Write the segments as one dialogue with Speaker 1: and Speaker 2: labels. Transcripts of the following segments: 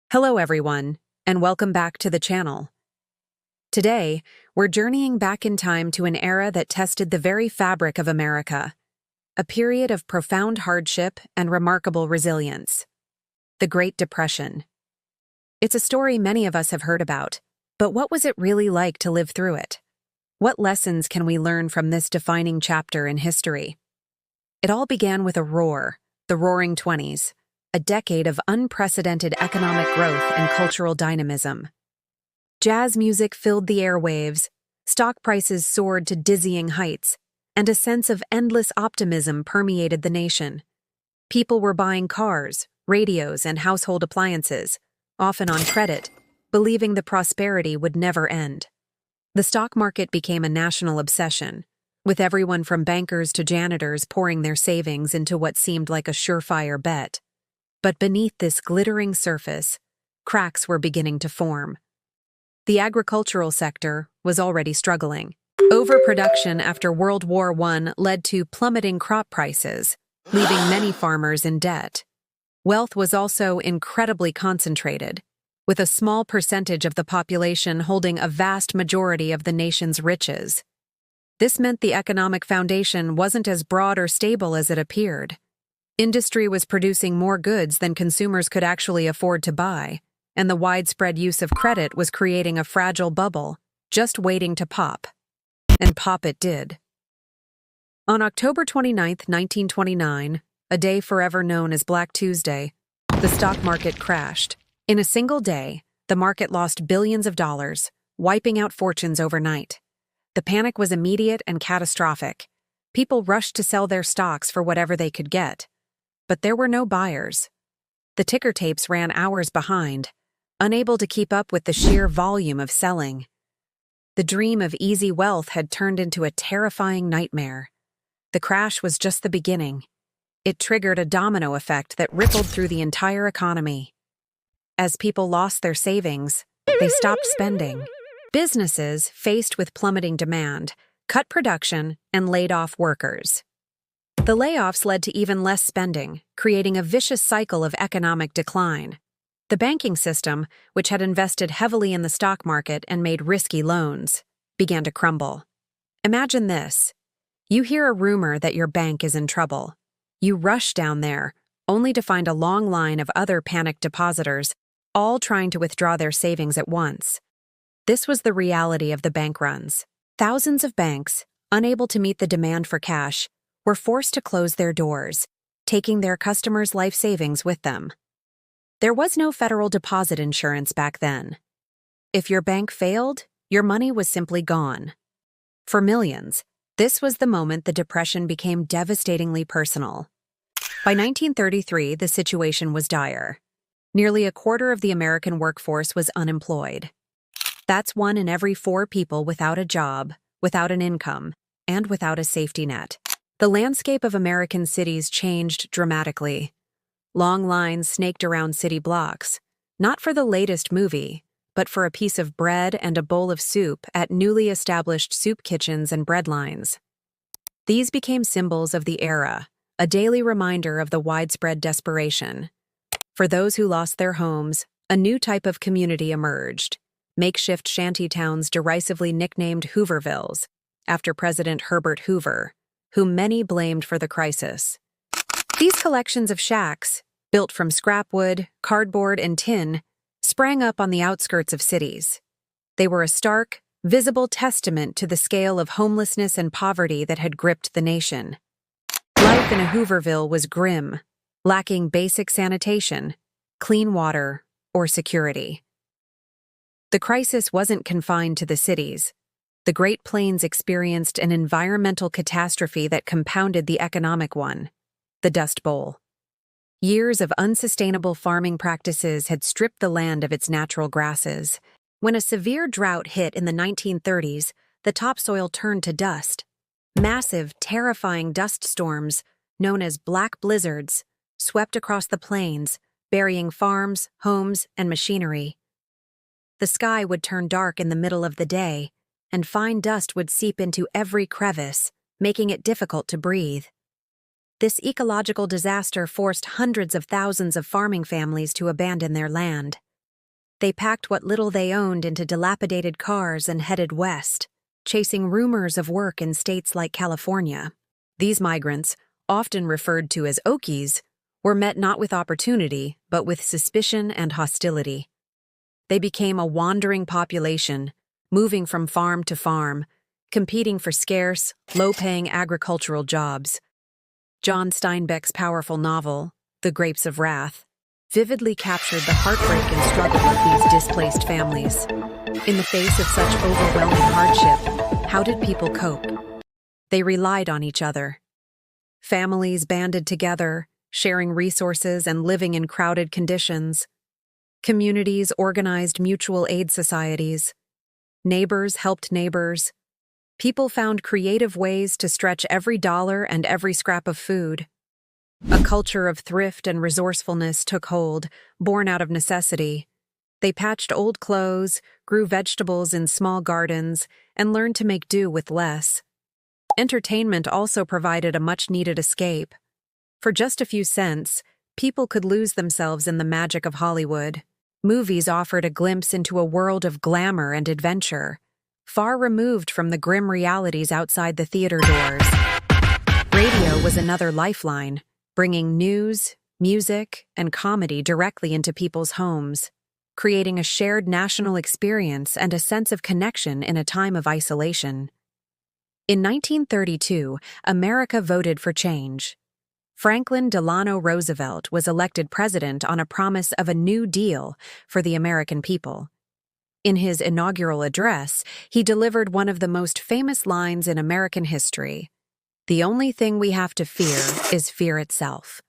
Speaker 1: Hello everyone, and welcome back to the channel. Today, we're journeying back in time to an era that tested the very fabric of America, a period of profound hardship and remarkable resilience. The Great Depression. It's a story many of us have heard about, but what was it really like to live through it? What lessons can we learn from this defining chapter in history? It all began with a roar, the Roaring Twenties, a decade of unprecedented economic growth and cultural dynamism. Jazz music filled the airwaves, stock prices soared to dizzying heights, and a sense of endless optimism permeated the nation. People were buying cars, radios, and household appliances, often on credit, believing the prosperity would never end. The stock market became a national obsession, with everyone from bankers to janitors pouring their savings into what seemed like a surefire bet. But beneath this glittering surface, cracks were beginning to form. The agricultural sector was already struggling. Overproduction after World War I led to plummeting crop prices, leaving many farmers in debt. Wealth was also incredibly concentrated, with a small percentage of the population holding a vast majority of the nation's riches. This meant the economic foundation wasn't as broad or stable as it appeared. Industry was producing more goods than consumers could actually afford to buy, and the widespread use of credit was creating a fragile bubble, just waiting to pop. And pop it did. On October 29, 1929, a day forever known as Black Tuesday, the stock market crashed. In a single day, the market lost billions of dollars, wiping out fortunes overnight. The panic was immediate and catastrophic. People rushed to sell their stocks for whatever they could get. But there were no buyers. The ticker tapes ran hours behind, unable to keep up with the sheer volume of selling. The dream of easy wealth had turned into a terrifying nightmare. The crash was just the beginning. It triggered a domino effect that rippled through the entire economy. As people lost their savings, they stopped spending. Businesses, faced with plummeting demand, cut production and laid off workers. The layoffs led to even less spending, creating a vicious cycle of economic decline. The banking system, which had invested heavily in the stock market and made risky loans, began to crumble. Imagine this. You hear a rumor that your bank is in trouble. You rush down there, only to find a long line of other panicked depositors, all trying to withdraw their savings at once. This was the reality of the bank runs. Thousands of banks, unable to meet the demand for cash, were forced to close their doors, taking their customers' life savings with them. There was no federal deposit insurance back then. If your bank failed, your money was simply gone. For millions, this was the moment the Depression became devastatingly personal. By 1933, the situation was dire. Nearly a quarter of the American workforce was unemployed. That's 1 in every 4 people without a job, without an income, and without a safety net. The landscape of American cities changed dramatically. Long lines snaked around city blocks, not for the latest movie, but for a piece of bread and a bowl of soup at newly established soup kitchens and bread lines. These became symbols of the era, a daily reminder of the widespread desperation. For those who lost their homes, a new type of community emerged, makeshift shanty towns derisively nicknamed Hoovervilles, after President Herbert Hoover, whom many blamed for the crisis. These collections of shacks, built from scrap wood, cardboard, and tin, sprang up on the outskirts of cities. They were a stark, visible testament to the scale of homelessness and poverty that had gripped the nation. Life in a Hooverville was grim, lacking basic sanitation, clean water, or security. The crisis wasn't confined to the cities. The Great Plains experienced an environmental catastrophe that compounded the economic one, the Dust Bowl. Years of unsustainable farming practices had stripped the land of its natural grasses. When a severe drought hit in the 1930s, the topsoil turned to dust. Massive, terrifying dust storms, known as black blizzards, swept across the plains, burying farms, homes, and machinery. The sky would turn dark in the middle of the day, and fine dust would seep into every crevice, making it difficult to breathe. This ecological disaster forced hundreds of thousands of farming families to abandon their land. They packed what little they owned into dilapidated cars and headed west, chasing rumors of work in states like California. These migrants, often referred to as Okies, were met not with opportunity, but with suspicion and hostility. They became a wandering population, moving from farm to farm, competing for scarce, low-paying agricultural jobs. John Steinbeck's powerful novel, The Grapes of Wrath, vividly captured the heartbreak and struggle of these displaced families. In the face of such overwhelming hardship, how did people cope? They relied on each other. Families banded together, sharing resources and living in crowded conditions. Communities organized mutual aid societies. Neighbors helped neighbors. People found creative ways to stretch every dollar and every scrap of food. A culture of thrift and resourcefulness took hold, born out of necessity. They patched old clothes, grew vegetables in small gardens, and learned to make do with less. Entertainment also provided a much-needed escape. For just a few cents, people could lose themselves in the magic of Hollywood. Movies offered a glimpse into a world of glamour and adventure, far removed from the grim realities outside the theater doors. Radio was another lifeline, bringing news, music, and comedy directly into people's homes, creating a shared national experience and a sense of connection in a time of isolation. In 1932, America voted for change. Franklin Delano Roosevelt was elected president on a promise of a New Deal for the American people. In his inaugural address, he delivered one of the most famous lines in American history: "The only thing we have to fear is fear itself."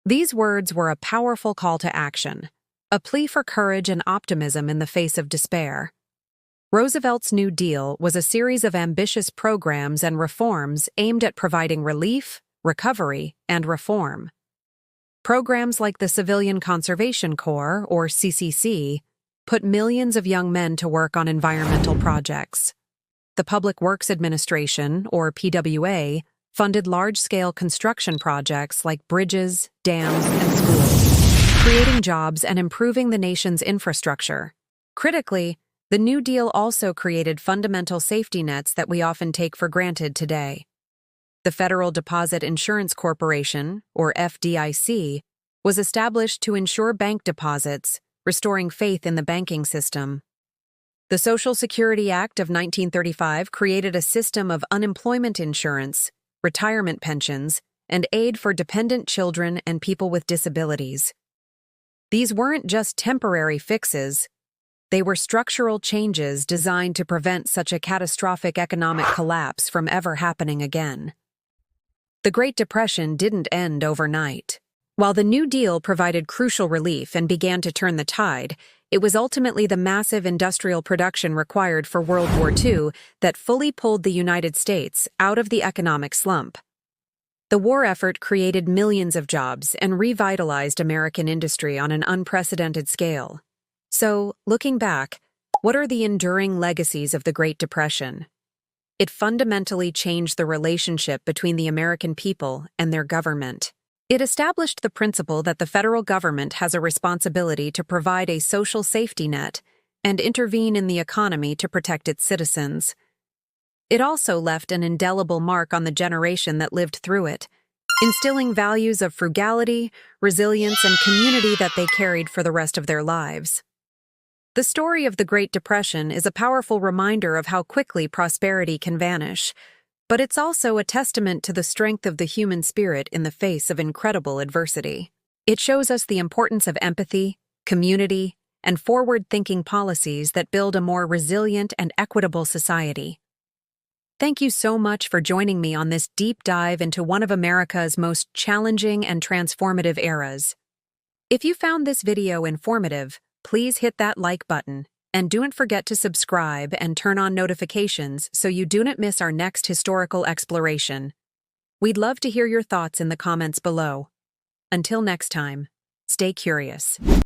Speaker 1: These words were a powerful call to action, a plea for courage and optimism in the face of despair. Roosevelt's New Deal was a series of ambitious programs and reforms aimed at providing relief, recovery, and reform. Programs like the Civilian Conservation Corps, or CCC, put millions of young men to work on environmental projects. The Public Works Administration, or PWA, funded large-scale construction projects like bridges, dams, and schools, creating jobs and improving the nation's infrastructure. Critically, the New Deal also created fundamental safety nets that we often take for granted today. The Federal Deposit Insurance Corporation, or FDIC, was established to insure bank deposits, restoring faith in the banking system. The Social Security Act of 1935 created a system of unemployment insurance, retirement pensions, and aid for dependent children and people with disabilities. These weren't just temporary fixes. They were structural changes designed to prevent such a catastrophic economic collapse from ever happening again. The Great Depression didn't end overnight. While the New Deal provided crucial relief and began to turn the tide, it was ultimately the massive industrial production required for World War II that fully pulled the United States out of the economic slump. The war effort created millions of jobs and revitalized American industry on an unprecedented scale. So, looking back, what are the enduring legacies of the Great Depression? It fundamentally changed the relationship between the American people and their government. It established the principle that the federal government has a responsibility to provide a social safety net and intervene in the economy to protect its citizens. It also left an indelible mark on the generation that lived through it, instilling values of frugality, resilience, and community that they carried for the rest of their lives. The story of the Great Depression is a powerful reminder of how quickly prosperity can vanish, but it's also a testament to the strength of the human spirit in the face of incredible adversity. It shows us the importance of empathy, community, and forward-thinking policies that build a more resilient and equitable society. Thank you so much for joining me on this deep dive into one of America's most challenging and transformative eras. If you found this video informative, please hit that like button, and don't forget to subscribe and turn on notifications so you do not miss our next historical exploration. We'd love to hear your thoughts in the comments below. Until next time, stay curious.